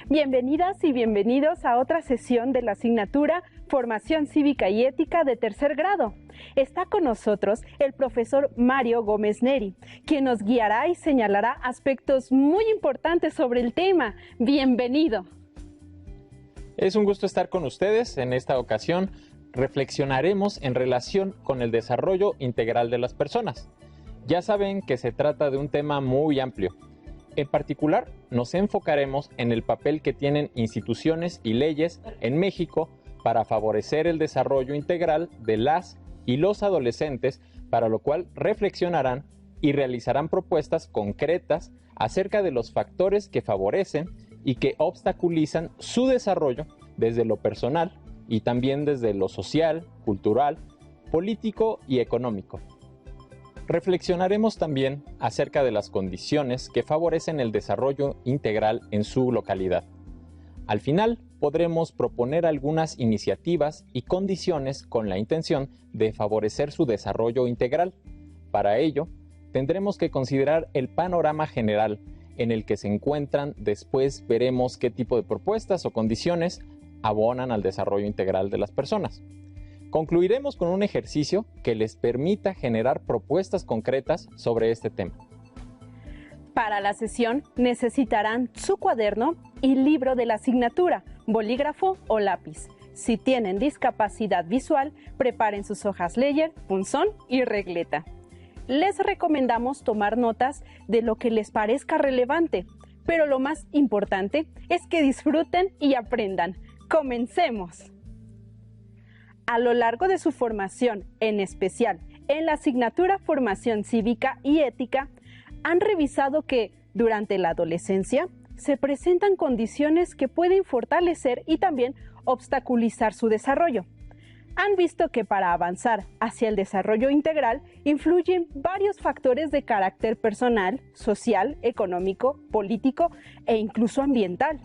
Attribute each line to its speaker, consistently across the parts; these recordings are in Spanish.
Speaker 1: Bienvenidas y bienvenidos a otra sesión de la asignatura Formación Cívica y Ética de tercer grado. Está con nosotros el profesor Mario Gómez Neri, quien nos guiará y señalará aspectos muy importantes sobre el tema. Bienvenido.
Speaker 2: Es un gusto estar con ustedes. En esta ocasión reflexionaremos en relación con el desarrollo integral de las personas. Ya saben que se trata de un tema muy amplio. En particular, nos enfocaremos en el papel que tienen instituciones y leyes en México para favorecer el desarrollo integral de las y los adolescentes, para lo cual reflexionarán y realizarán propuestas concretas acerca de los factores que favorecen y que obstaculizan su desarrollo desde lo personal y también desde lo social, cultural, político y económico. Reflexionaremos también acerca de las condiciones que favorecen el desarrollo integral en su localidad. Al final, podremos proponer algunas iniciativas y condiciones con la intención de favorecer su desarrollo integral. Para ello, tendremos que considerar el panorama general en el que se encuentran. Después veremos qué tipo de propuestas o condiciones abonan al desarrollo integral de las personas. Concluiremos con un ejercicio que les permita generar propuestas concretas sobre este tema.
Speaker 1: Para la sesión necesitarán su cuaderno y libro de la asignatura, bolígrafo o lápiz. Si tienen discapacidad visual, preparen sus hojas Ledger, punzón y regleta. Les recomendamos tomar notas de lo que les parezca relevante, pero lo más importante es que disfruten y aprendan. ¡Comencemos! A lo largo de su formación, en especial en la asignatura Formación Cívica y Ética, han revisado que durante la adolescencia se presentan condiciones que pueden fortalecer y también obstaculizar su desarrollo. Han visto que para avanzar hacia el desarrollo integral influyen varios factores de carácter personal, social, económico, político e incluso ambiental,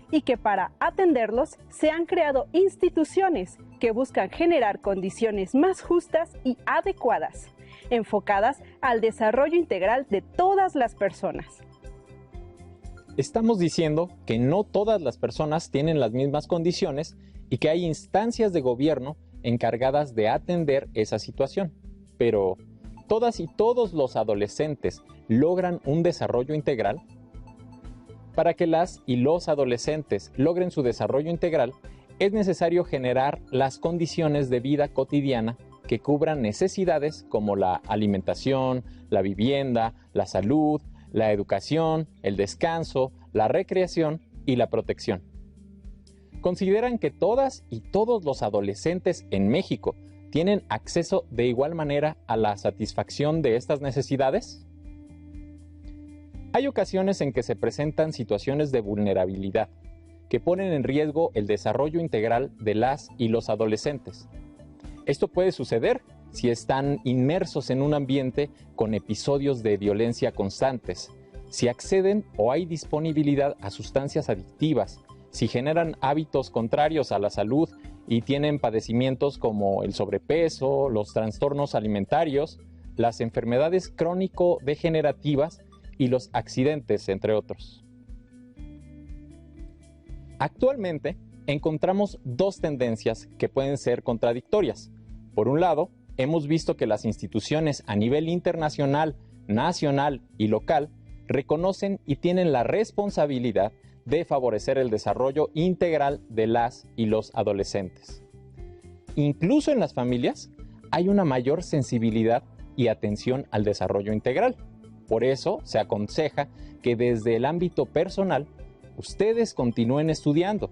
Speaker 1: y que para atenderlos se han creado instituciones que buscan generar condiciones más justas y adecuadas, enfocadas al desarrollo integral de todas las personas.
Speaker 2: Estamos diciendo que no todas las personas tienen las mismas condiciones y que hay instancias de gobierno encargadas de atender esa situación. Pero, ¿todas y todos los adolescentes logran un desarrollo integral? Para que las y los adolescentes logren su desarrollo integral, es necesario generar las condiciones de vida cotidiana que cubran necesidades como la alimentación, la vivienda, la salud, la educación, el descanso, la recreación y la protección. ¿Consideran que todas y todos los adolescentes en México tienen acceso de igual manera a la satisfacción de estas necesidades? Hay ocasiones en que se presentan situaciones de vulnerabilidad que ponen en riesgo el desarrollo integral de las y los adolescentes. Esto puede suceder si están inmersos en un ambiente con episodios de violencia constantes, si acceden o hay disponibilidad a sustancias adictivas, si generan hábitos contrarios a la salud y tienen padecimientos como el sobrepeso, los trastornos alimentarios, las enfermedades crónico-degenerativas y los accidentes, entre otros. Actualmente, encontramos dos tendencias que pueden ser contradictorias. Por un lado, hemos visto que las instituciones a nivel internacional, nacional y local reconocen y tienen la responsabilidad de favorecer el desarrollo integral de las y los adolescentes. Incluso en las familias hay una mayor sensibilidad y atención al desarrollo integral. Por eso se aconseja que desde el ámbito personal ustedes continúen estudiando,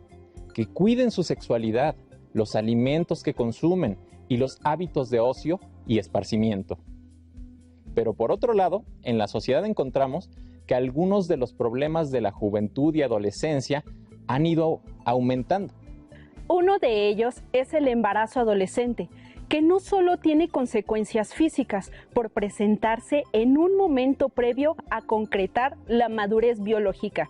Speaker 2: que cuiden su sexualidad, los alimentos que consumen y los hábitos de ocio y esparcimiento. Pero por otro lado, en la sociedad encontramos que algunos de los problemas de la juventud y adolescencia han ido aumentando.
Speaker 1: Uno de ellos es el embarazo adolescente, que no solo tiene consecuencias físicas por presentarse en un momento previo a concretar la madurez biológica,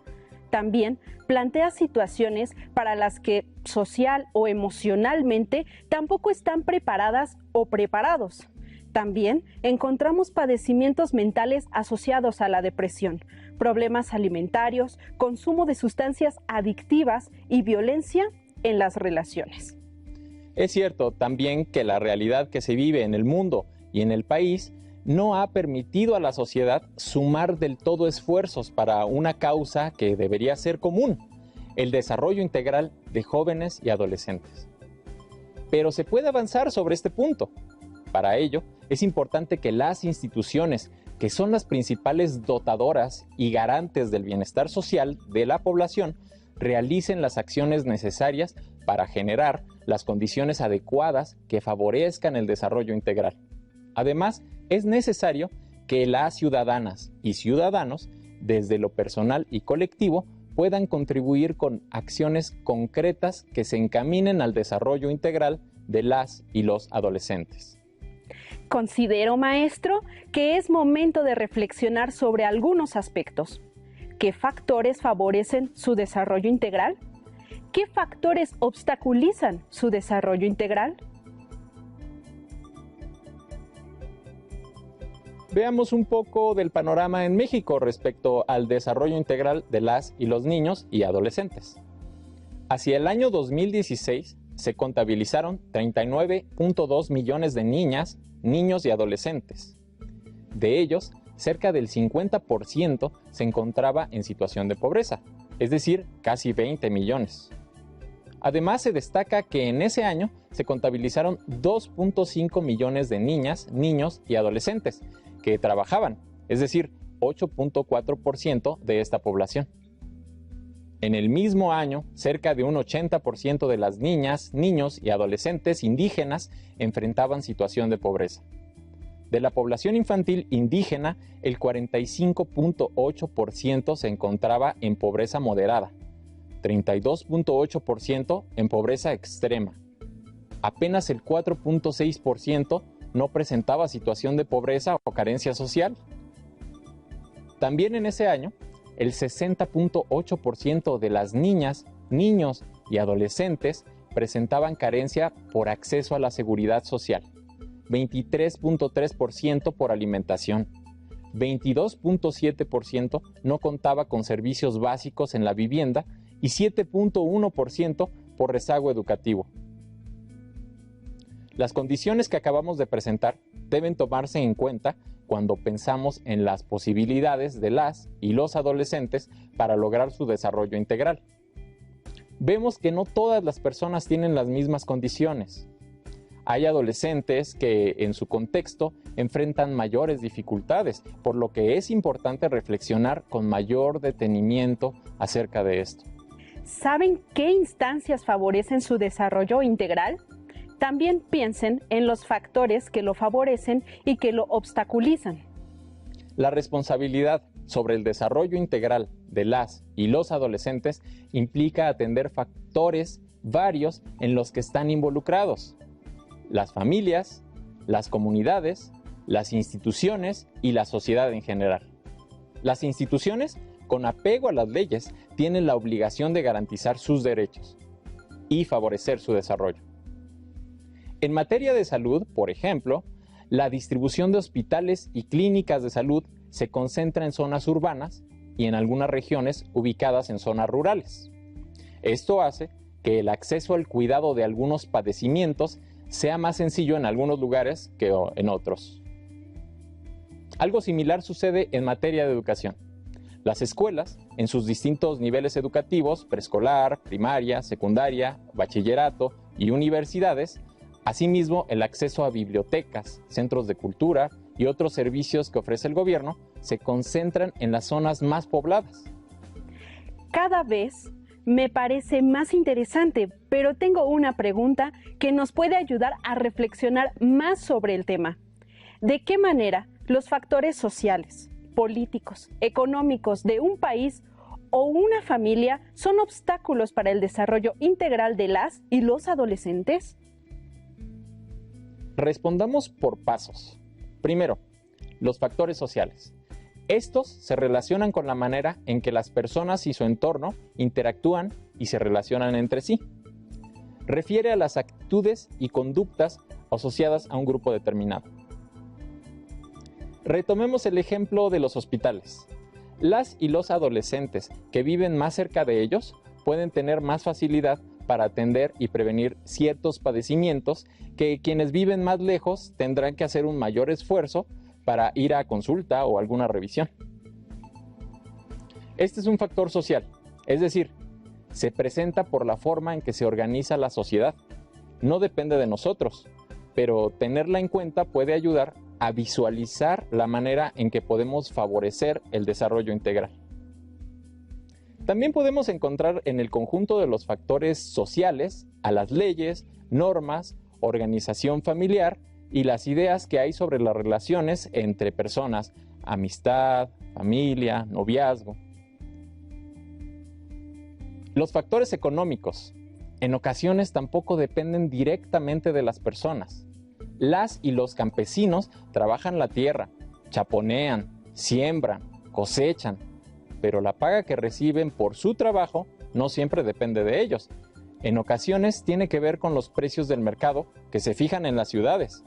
Speaker 1: también plantea situaciones para las que social o emocionalmente tampoco están preparadas o preparados. También encontramos padecimientos mentales asociados a la depresión, problemas alimentarios, consumo de sustancias adictivas y violencia en las relaciones.
Speaker 2: Es cierto también que la realidad que se vive en el mundo y en el país no ha permitido a la sociedad sumar del todo esfuerzos para una causa que debería ser común, el desarrollo integral de jóvenes y adolescentes. Pero se puede avanzar sobre este punto. Para ello, es importante que las instituciones, que son las principales dotadoras y garantes del bienestar social de la población, realicen las acciones necesarias para generar las condiciones adecuadas que favorezcan el desarrollo integral. Además, es necesario que las ciudadanas y ciudadanos, desde lo personal y colectivo, puedan contribuir con acciones concretas que se encaminen al desarrollo integral de las y los adolescentes.
Speaker 1: Considero, maestro, que es momento de reflexionar sobre algunos aspectos. ¿Qué factores favorecen su desarrollo integral? ¿Qué factores obstaculizan su desarrollo integral?
Speaker 2: Veamos un poco del panorama en México respecto al desarrollo integral de las y los niños y adolescentes. Hacia el año 2016 se contabilizaron 39.2 millones de niñas, niños y adolescentes. De ellos, cerca del 50% se encontraba en situación de pobreza, es decir, casi 20 millones. Además, se destaca que en ese año se contabilizaron 2.5 millones de niñas, niños y adolescentes que trabajaban, es decir, 8.4% de esta población. En el mismo año, cerca de un 80% de las niñas, niños y adolescentes indígenas enfrentaban situación de pobreza. De la población infantil indígena, el 45.8% se encontraba en pobreza moderada, 32.8% en pobreza extrema. Apenas el 4.6% no presentaba situación de pobreza o carencia social. También en ese año, el 60.8% de las niñas, niños y adolescentes presentaban carencia por acceso a la seguridad social, 23.3% por alimentación, 22.7% no contaba con servicios básicos en la vivienda y 7.1% por rezago educativo. Las condiciones que acabamos de presentar deben tomarse en cuenta cuando pensamos en las posibilidades de las y los adolescentes para lograr su desarrollo integral. Vemos que no todas las personas tienen las mismas condiciones. Hay adolescentes que en su contexto enfrentan mayores dificultades, por lo que es importante reflexionar con mayor detenimiento acerca de esto.
Speaker 1: ¿Saben qué instancias favorecen su desarrollo integral? También piensen en los factores que lo favorecen y que lo obstaculizan.
Speaker 2: La responsabilidad sobre el desarrollo integral de las y los adolescentes implica atender factores varios en los que están involucrados: las familias, las comunidades, las instituciones y la sociedad en general. Las instituciones, con apego a las leyes, tienen la obligación de garantizar sus derechos y favorecer su desarrollo. En materia de salud, por ejemplo, la distribución de hospitales y clínicas de salud se concentra en zonas urbanas y en algunas regiones ubicadas en zonas rurales. Esto hace que el acceso al cuidado de algunos padecimientos sea más sencillo en algunos lugares que en otros. Algo similar sucede en materia de educación. Las escuelas, en sus distintos niveles educativos, preescolar, primaria, secundaria, bachillerato y universidades, asimismo, el acceso a bibliotecas, centros de cultura y otros servicios que ofrece el gobierno se concentran en las zonas más pobladas.
Speaker 1: Cada vez me parece más interesante, pero tengo una pregunta que nos puede ayudar a reflexionar más sobre el tema. ¿De qué manera los factores sociales, políticos, económicos de un país o una familia son obstáculos para el desarrollo integral de las y los adolescentes?
Speaker 2: Respondamos por pasos. Primero, los factores sociales. Estos se relacionan con la manera en que las personas y su entorno interactúan y se relacionan entre sí. Refiere a las actitudes y conductas asociadas a un grupo determinado. Retomemos el ejemplo de los hospitales. Las y los adolescentes que viven más cerca de ellos pueden tener más facilidad para atender y prevenir ciertos padecimientos que quienes viven más lejos tendrán que hacer un mayor esfuerzo para ir a consulta o alguna revisión. Este es un factor social, es decir, se presenta por la forma en que se organiza la sociedad. No depende de nosotros, pero tenerla en cuenta puede ayudar a visualizar la manera en que podemos favorecer el desarrollo integral. También podemos encontrar en el conjunto de los factores sociales a las leyes, normas, organización familiar y las ideas que hay sobre las relaciones entre personas, amistad, familia, noviazgo. Los factores económicos en ocasiones tampoco dependen directamente de las personas. Las y los campesinos trabajan la tierra, chaponean, siembran, cosechan, pero la paga que reciben por su trabajo no siempre depende de ellos. En ocasiones tiene que ver con los precios del mercado que se fijan en las ciudades.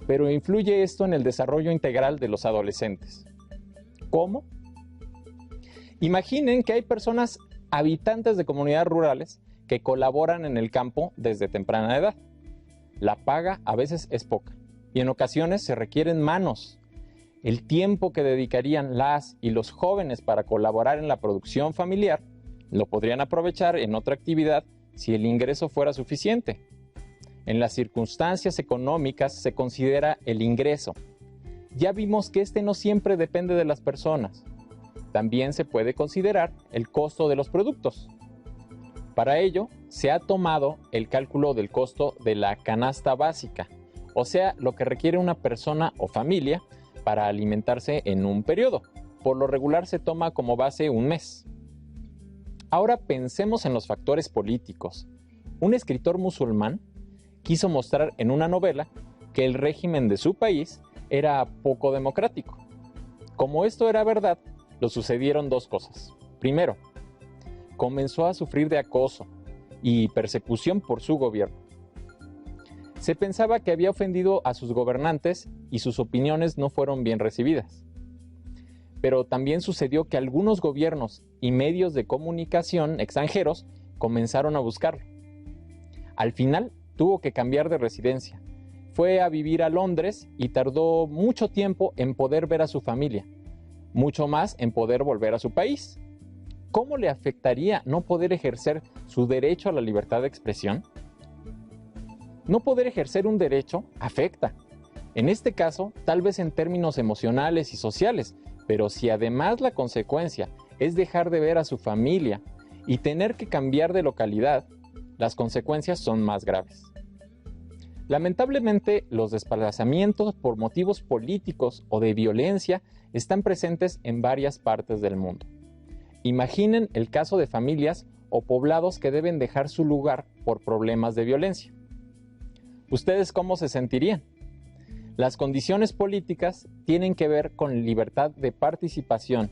Speaker 2: Pero influye esto en el desarrollo integral de los adolescentes. ¿Cómo? Imaginen que hay personas habitantes de comunidades rurales que colaboran en el campo desde temprana edad. La paga a veces es poca y en ocasiones se requieren manos. El tiempo que dedicarían las y los jóvenes para colaborar en la producción familiar lo podrían aprovechar en otra actividad si el ingreso fuera suficiente. En las circunstancias económicas se considera el ingreso. Ya vimos que este no siempre depende de las personas. También se puede considerar el costo de los productos. Para ello, se ha tomado el cálculo del costo de la canasta básica, o sea, lo que requiere una persona o familia para alimentarse en un periodo. Por lo regular se toma como base un mes. Ahora pensemos en los factores políticos. Un escritor musulmán quiso mostrar en una novela que el régimen de su país era poco democrático. Como esto era verdad, lo sucedieron dos cosas. Primero, comenzó a sufrir de acoso y persecución por su gobierno. Se pensaba que había ofendido a sus gobernantes y sus opiniones no fueron bien recibidas. Pero también sucedió que algunos gobiernos y medios de comunicación extranjeros comenzaron a buscarlo. Al final tuvo que cambiar de residencia. Fue a vivir a Londres y tardó mucho tiempo en poder ver a su familia, mucho más en poder volver a su país. ¿Cómo le afectaría no poder ejercer su derecho a la libertad de expresión? No poder ejercer un derecho afecta. En este caso, tal vez en términos emocionales y sociales, pero si además la consecuencia es dejar de ver a su familia y tener que cambiar de localidad, las consecuencias son más graves. Lamentablemente, los desplazamientos por motivos políticos o de violencia están presentes en varias partes del mundo. Imaginen el caso de familias o poblados que deben dejar su lugar por problemas de violencia. ¿Ustedes cómo se sentirían? Las condiciones políticas tienen que ver con libertad de participación,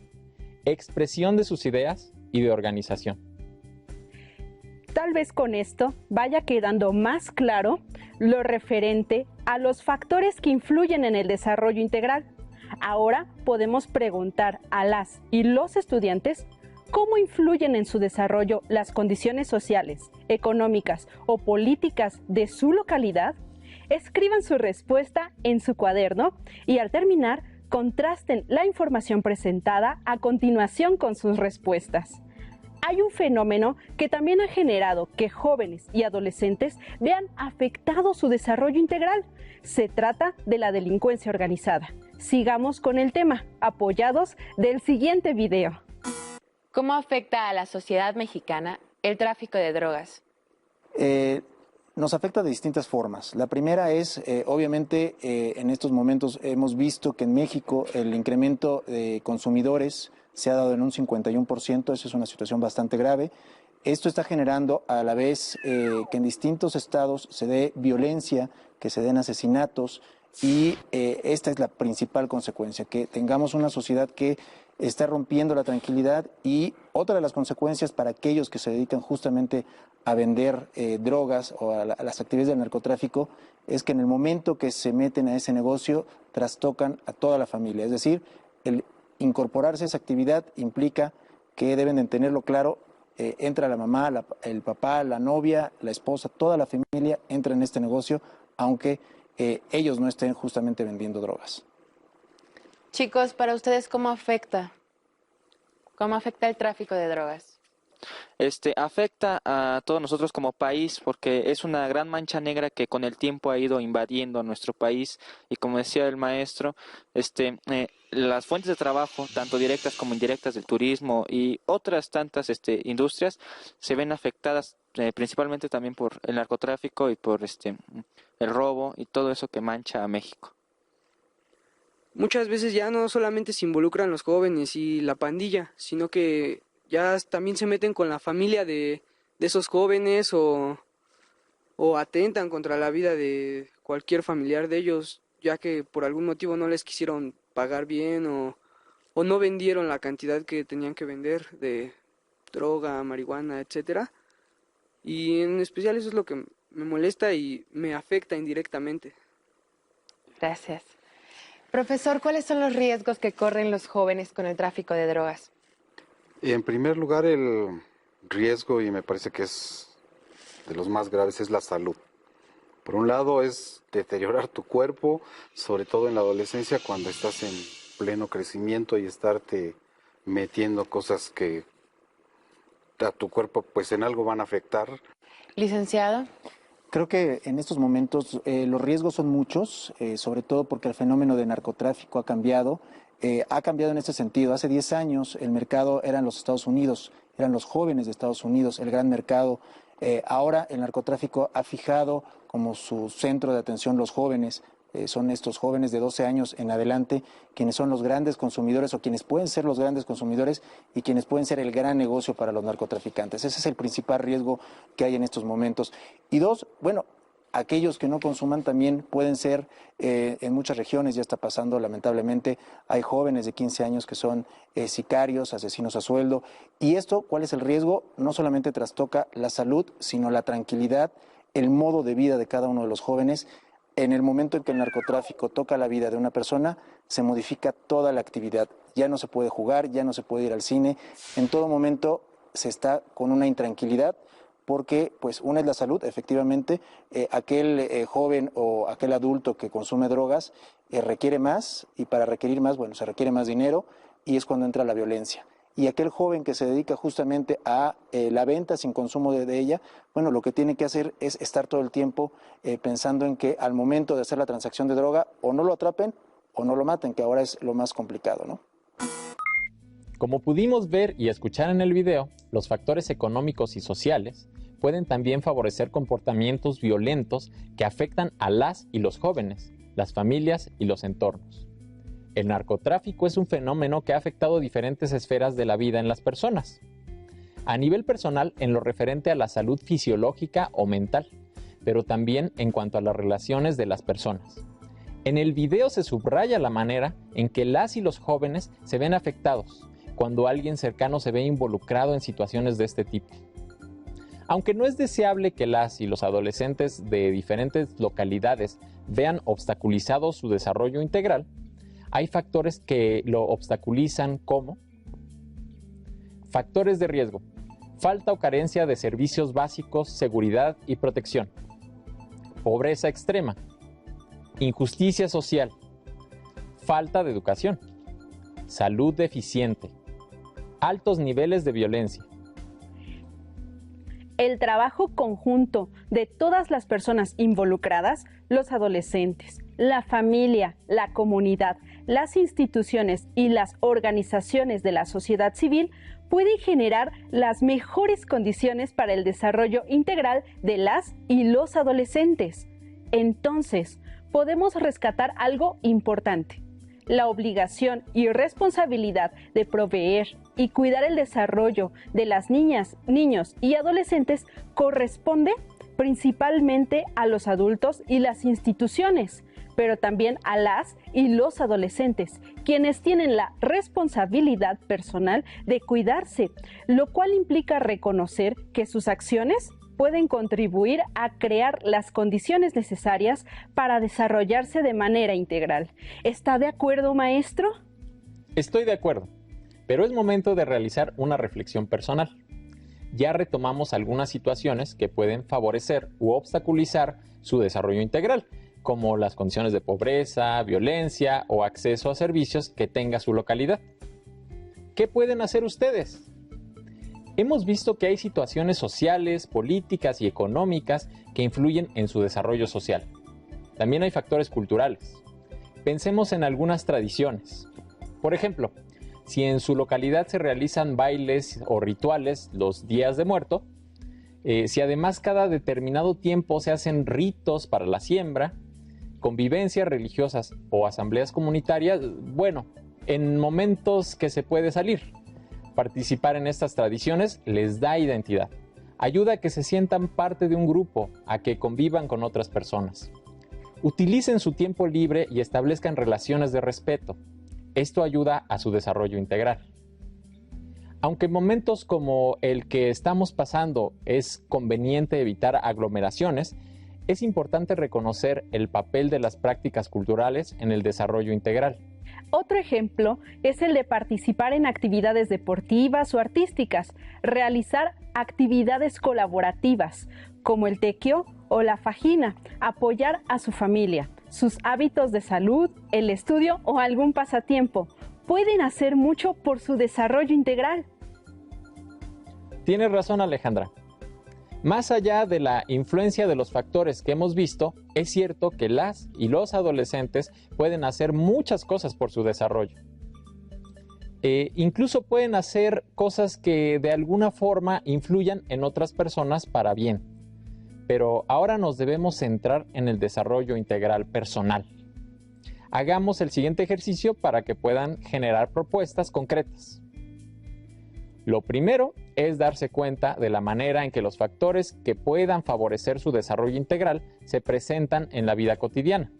Speaker 2: expresión de sus ideas y de organización.
Speaker 1: Tal vez con esto vaya quedando más claro lo referente a los factores que influyen en el desarrollo integral. Ahora podemos preguntar a las y los estudiantes cómo influyen en su desarrollo las condiciones sociales, económicas o políticas de su localidad. Escriban su respuesta en su cuaderno y al terminar, contrasten la información presentada a continuación con sus respuestas. Hay un fenómeno que también ha generado que jóvenes y adolescentes vean afectado su desarrollo integral. Se trata de la delincuencia organizada. Sigamos con el tema, apoyados del siguiente video.
Speaker 3: ¿Cómo afecta a la sociedad mexicana el tráfico de drogas?
Speaker 4: Nos afecta de distintas formas. La primera es, obviamente, en estos momentos hemos visto que en México el incremento de consumidores se ha dado en un 51%, eso es una situación bastante grave. Esto está generando a la vez que en distintos estados se dé violencia, que se den asesinatos y esta es la principal consecuencia, que tengamos una sociedad que está rompiendo la tranquilidad, y otra de las consecuencias para aquellos que se dedican justamente a vender drogas o a las actividades del narcotráfico es que en el momento que se meten a ese negocio trastocan a toda la familia. Es decir, el incorporarse a esa actividad implica que deben de tenerlo claro, entra la mamá, el papá, la novia, la esposa, toda la familia entra en este negocio, aunque ellos no estén justamente vendiendo drogas.
Speaker 3: Chicos, para ustedes, ¿cómo afecta el tráfico de drogas?
Speaker 5: Afecta a todos nosotros como país porque es una gran mancha negra que con el tiempo ha ido invadiendo nuestro país y, como decía el maestro, las fuentes de trabajo, tanto directas como indirectas del turismo y otras tantas industrias, se ven afectadas principalmente también por el narcotráfico y por el robo y todo eso que mancha a México.
Speaker 6: Muchas veces ya no solamente se involucran los jóvenes y la pandilla, sino que ya también se meten con la familia de esos jóvenes o atentan contra la vida de cualquier familiar de ellos, ya que por algún motivo no les quisieron pagar bien o no vendieron la cantidad que tenían que vender de droga, marihuana, etcétera. Y en especial eso es lo que me molesta y me afecta indirectamente.
Speaker 3: Gracias. Profesor, ¿cuáles son los riesgos que corren los jóvenes con el tráfico de drogas?
Speaker 7: En primer lugar, el riesgo, y me parece que es de los más graves, es la salud. Por un lado, es deteriorar tu cuerpo, sobre todo en la adolescencia, cuando estás en pleno crecimiento, y estarte metiendo cosas que a tu cuerpo pues en algo van a afectar.
Speaker 3: Licenciado.
Speaker 4: Creo que en estos momentos los riesgos son muchos, sobre todo porque el fenómeno de narcotráfico ha cambiado en este sentido. Hace 10 años el mercado eran los Estados Unidos, eran los jóvenes de Estados Unidos, el gran mercado. Ahora el narcotráfico ha fijado como su centro de atención los jóvenes. Son estos jóvenes de 12 años en adelante quienes son los grandes consumidores, o quienes pueden ser los grandes consumidores y quienes pueden ser el gran negocio para los narcotraficantes. Ese es el principal riesgo que hay en estos momentos. Y dos, bueno, aquellos que no consuman también pueden ser, en muchas regiones ya está pasando lamentablemente, hay jóvenes de 15 años que son sicarios, asesinos a sueldo. Y esto, ¿cuál es el riesgo? No solamente trastoca la salud, sino la tranquilidad, el modo de vida de cada uno de los jóvenes. En el momento en que el narcotráfico toca la vida de una persona, se modifica toda la actividad. Ya no se puede jugar, ya no se puede ir al cine. En todo momento se está con una intranquilidad porque, pues, una es la salud, efectivamente. Aquel joven o aquel adulto que consume drogas requiere más, y para requerir más, bueno, se requiere más dinero, y es cuando entra la violencia. Y aquel joven que se dedica justamente a la venta sin consumo de ella, bueno, lo que tiene que hacer es estar todo el tiempo pensando en que al momento de hacer la transacción de droga o no lo atrapen o no lo maten, que ahora es lo más complicado, ¿no?
Speaker 2: Como pudimos ver y escuchar en el video, los factores económicos y sociales pueden también favorecer comportamientos violentos que afectan a las y los jóvenes, las familias y los entornos. El narcotráfico es un fenómeno que ha afectado diferentes esferas de la vida en las personas. A nivel personal, en lo referente a la salud fisiológica o mental, pero también en cuanto a las relaciones de las personas. En el video se subraya la manera en que las y los jóvenes se ven afectados cuando alguien cercano se ve involucrado en situaciones de este tipo. Aunque no es deseable que las y los adolescentes de diferentes localidades vean obstaculizado su desarrollo integral, hay factores que lo obstaculizan, como factores de riesgo: falta o carencia de servicios básicos, seguridad y protección; pobreza extrema; injusticia social; falta de educación; salud deficiente; altos niveles de violencia.
Speaker 1: El trabajo conjunto de todas las personas involucradas, los adolescentes, la familia, la comunidad, las instituciones y las organizaciones de la sociedad civil pueden generar las mejores condiciones para el desarrollo integral de las y los adolescentes. Entonces, podemos rescatar algo importante: la obligación y responsabilidad de proveer y cuidar el desarrollo de las niñas, niños y adolescentes corresponde principalmente a los adultos y las instituciones, pero también a las y los adolescentes, quienes tienen la responsabilidad personal de cuidarse, lo cual implica reconocer que sus acciones pueden contribuir a crear las condiciones necesarias para desarrollarse de manera integral. ¿Está de acuerdo, maestro?
Speaker 2: Estoy de acuerdo, pero es momento de realizar una reflexión personal. Ya retomamos algunas situaciones que pueden favorecer u obstaculizar su desarrollo integral, como las condiciones de pobreza, violencia o acceso a servicios que tenga su localidad. ¿Qué pueden hacer ustedes? Hemos visto que hay situaciones sociales, políticas y económicas que influyen en su desarrollo social. También hay factores culturales. Pensemos en algunas tradiciones. Por ejemplo, si en su localidad se realizan bailes o rituales los días de muerto, si además cada determinado tiempo se hacen ritos para la siembra, convivencias religiosas o asambleas comunitarias, bueno, en momentos que se puede salir. Participar en estas tradiciones les da identidad, ayuda a que se sientan parte de un grupo, a que convivan con otras personas. Utilicen su tiempo libre y establezcan relaciones de respeto. Esto ayuda a su desarrollo integral. Aunque en momentos como el que estamos pasando es conveniente evitar aglomeraciones, es importante reconocer el papel de las prácticas culturales en el desarrollo integral.
Speaker 1: Otro ejemplo es el de participar en actividades deportivas o artísticas, realizar actividades colaborativas, como el tequio o la fajina, apoyar a su familia, sus hábitos de salud, el estudio o algún pasatiempo. Pueden hacer mucho por su desarrollo integral.
Speaker 2: Tienes razón, Alejandra. Más allá de la influencia de los factores que hemos visto, es cierto que las y los adolescentes pueden hacer muchas cosas por su desarrollo. Incluso pueden hacer cosas que de alguna forma influyan en otras personas para bien. Pero ahora nos debemos centrar en el desarrollo integral personal. Hagamos el siguiente ejercicio para que puedan generar propuestas concretas. Lo primero es darse cuenta de la manera en que los factores que puedan favorecer su desarrollo integral se presentan en la vida cotidiana.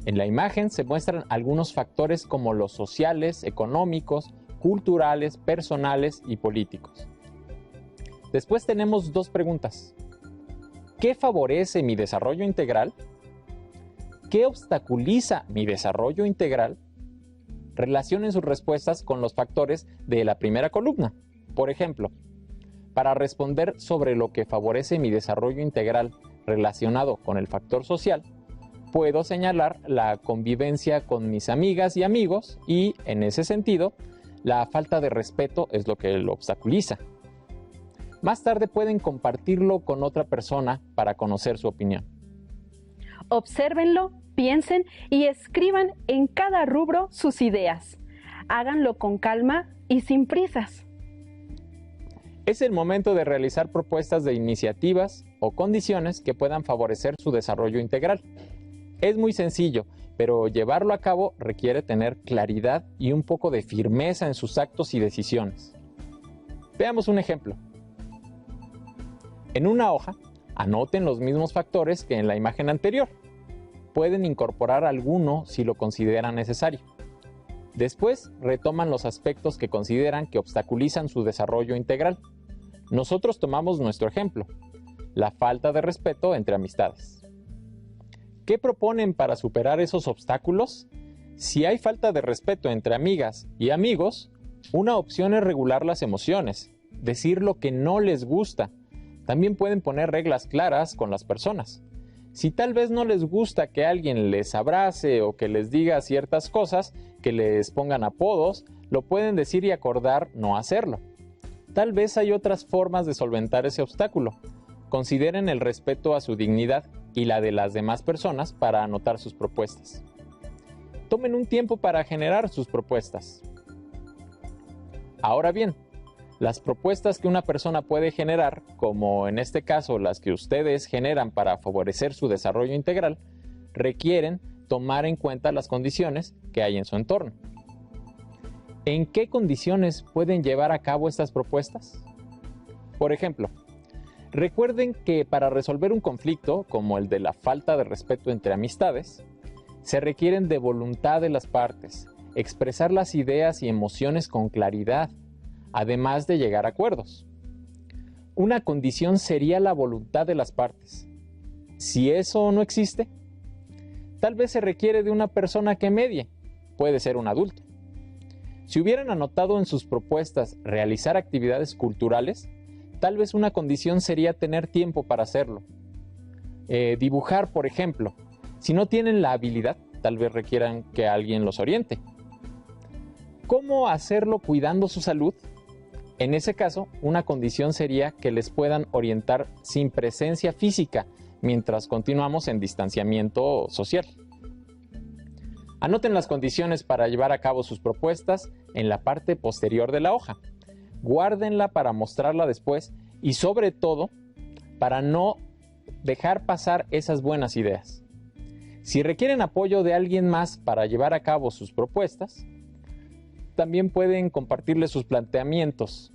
Speaker 2: En la imagen se muestran algunos factores como los sociales, económicos, culturales, personales y políticos. Después tenemos dos preguntas. ¿Qué favorece mi desarrollo integral? ¿Qué obstaculiza mi desarrollo integral? Relacionen sus respuestas con los factores de la primera columna. Por ejemplo, para responder sobre lo que favorece mi desarrollo integral relacionado con el factor social, puedo señalar la convivencia con mis amigas y amigos y, en ese sentido, la falta de respeto es lo que lo obstaculiza. Más tarde pueden compartirlo con otra persona para conocer su opinión.
Speaker 1: Obsérvenlo, piensen y escriban en cada rubro sus ideas. Háganlo con calma y sin prisas.
Speaker 2: Es el momento de realizar propuestas de iniciativas o condiciones que puedan favorecer su desarrollo integral. Es muy sencillo, pero llevarlo a cabo requiere tener claridad y un poco de firmeza en sus actos y decisiones. Veamos un ejemplo. En una hoja, anoten los mismos factores que en la imagen anterior. Pueden incorporar alguno si lo consideran necesario. Después, retoman los aspectos que consideran que obstaculizan su desarrollo integral. Nosotros tomamos nuestro ejemplo, la falta de respeto entre amistades. ¿Qué proponen para superar esos obstáculos? Si hay falta de respeto entre amigas y amigos, una opción es regular las emociones, decir lo que no les gusta. También pueden poner reglas claras con las personas. Si tal vez no les gusta que alguien les abrace o que les diga ciertas cosas, que les pongan apodos, lo pueden decir y acordar no hacerlo. Tal vez hay otras formas de solventar ese obstáculo. Consideren el respeto a su dignidad y la de las demás personas para anotar sus propuestas. Tomen un tiempo para generar sus propuestas. Ahora bien, las propuestas que una persona puede generar, como en este caso las que ustedes generan para favorecer su desarrollo integral, requieren tomar en cuenta las condiciones que hay en su entorno. ¿En qué condiciones pueden llevar a cabo estas propuestas? Por ejemplo, Recuerden que para resolver un conflicto, como el de la falta de respeto entre amistades, se requieren de voluntad de las partes, expresar las ideas y emociones con claridad, además de llegar a acuerdos. Una condición sería la voluntad de las partes. Si eso no existe, tal vez se requiere de una persona que medie, puede ser un adulto. Si hubieran anotado en sus propuestas realizar actividades culturales, tal vez una condición sería tener tiempo para hacerlo. Dibujar, por ejemplo. Si no tienen la habilidad, tal vez requieran que alguien los oriente. ¿Cómo hacerlo cuidando su salud? En ese caso, una condición sería que les puedan orientar sin presencia física mientras continuamos en distanciamiento social. Anoten las condiciones para llevar a cabo sus propuestas en la parte posterior de la hoja. Guárdenla para mostrarla después y sobre todo para no dejar pasar esas buenas ideas. Si requieren apoyo de alguien más para llevar a cabo sus propuestas, también pueden compartirles sus planteamientos.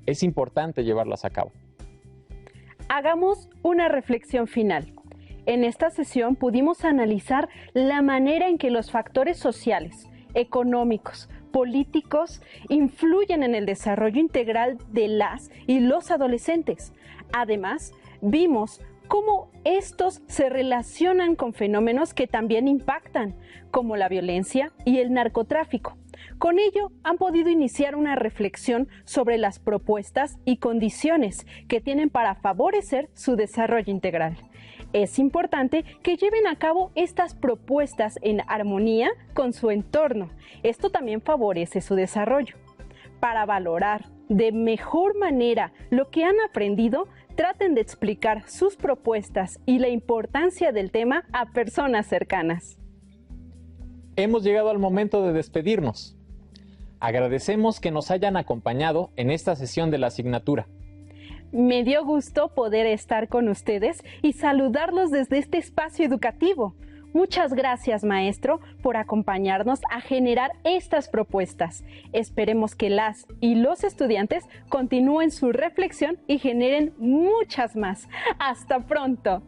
Speaker 2: Es importante llevarlas a cabo.
Speaker 1: Hagamos una reflexión final. En esta sesión pudimos analizar la manera en que los factores sociales, económicos, políticos influyen en el desarrollo integral de las y los adolescentes. Además, vimos cómo estos se relacionan con fenómenos que también impactan, como la violencia y el narcotráfico. Con ello, han podido iniciar una reflexión sobre las propuestas y condiciones que tienen para favorecer su desarrollo integral. Es importante que lleven a cabo estas propuestas en armonía con su entorno. Esto también favorece su desarrollo. Para valorar de mejor manera lo que han aprendido, traten de explicar sus propuestas y la importancia del tema a personas cercanas.
Speaker 2: Hemos llegado al momento de despedirnos. Agradecemos que nos hayan acompañado en esta sesión de la asignatura.
Speaker 1: Me dio gusto poder estar con ustedes y saludarlos desde este espacio educativo. Muchas gracias, maestro, por acompañarnos a generar estas propuestas. Esperemos que las y los estudiantes continúen su reflexión y generen muchas más. ¡Hasta pronto!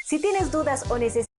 Speaker 8: Si tienes dudas o necesitas